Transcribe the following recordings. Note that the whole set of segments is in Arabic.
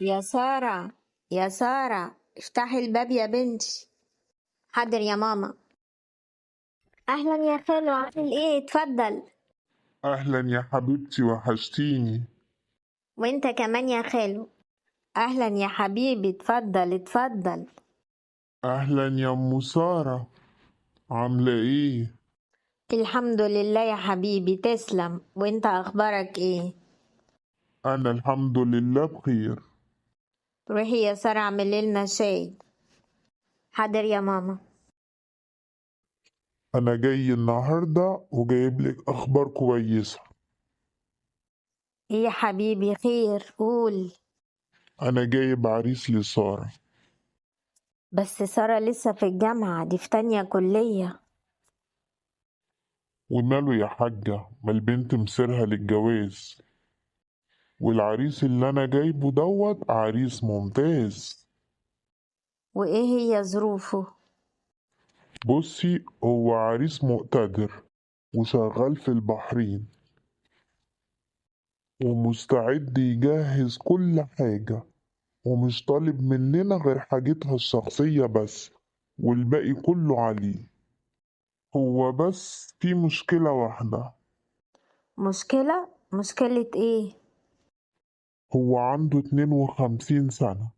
يا سارة، يا سارة، افتحي الباب يا بنتي. حاضر يا ماما. أهلا يا خالو، عامل إيه؟ اتفضل. أهلا يا حبيبتي، وحشتيني. وإنت كمان يا خالو. أهلا يا حبيبي، اتفضل اتفضل. أهلا يا أم سارة، عاملة إيه؟ الحمد لله يا حبيبي، تسلم. وإنت أخبارك إيه؟ أنا الحمد لله بخير. روحي يا سارة اعملي لنا شاي. حاضر يا ماما. أنا جاي النهاردة وجايب لك أخبار كويسة. إيه يا حبيبي، خير قول. أنا جايب عريس لسارة. بس سارة لسه في الجامعة، دي في تانية كلية. وماله يا حاجة، ما البنت مسيرها للجواز. والعريس اللي أنا جايبه دوت عريس ممتاز. وإيه هي ظروفه؟ بصي، هو عريس مقتدر وشغال في البحرين، ومستعد يجهز كل حاجة، ومش طالب مننا غير حاجتها الشخصية بس، والباقي كله عليه. هو بس في مشكلة واحدة. مشكلة؟ مشكلة إيه؟ هو عنده 52 سنة،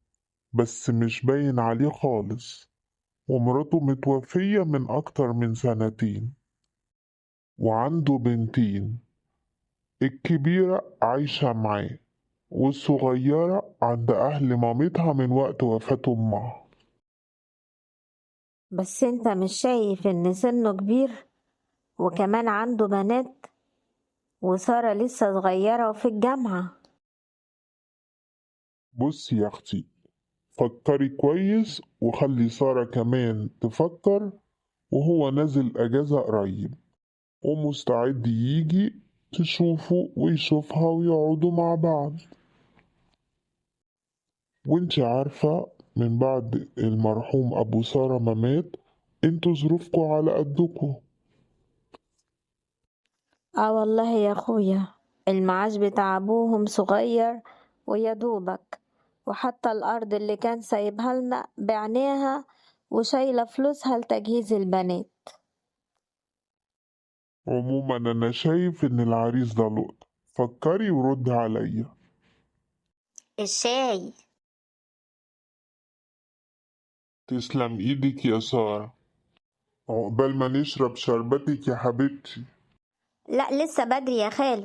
بس مش باين عليه خالص، ومراته متوفية من أكتر من سنتين، وعنده بنتين. الكبيرة عايشة معاه، والصغيرة عند أهل مامتها من وقت وفاة أمها. بس انت مش شايف ان سنه كبير؟ وكمان عنده بنات، وسارة لسه صغيرة وفي الجامعة. بصي يا أختي، فكري كويس وخلي سارة كمان تفكر، وهو نازل أجازة قريب ومستعد يجي تشوفه ويشوفها ويقعدوا مع بعض. وانت عارفة، من بعد المرحوم أبو سارة ما مات، انتوا ظروفكوا على قدكوا. اه والله يا اخويا، المعاش بتاع ابوهم صغير ويا دوبك، وحتى الارض اللي كان سايبها لنا بعناها، وشايلة فلوسها لتجهيز البنات. عموما أنا شايف إن العريس ده لقطة. فكري ورد عليا. الشاي. تسلم إيدك يا سارة، عقبال ما نشرب شربتك يا حبيبتي. لا لسه بدري يا خالو.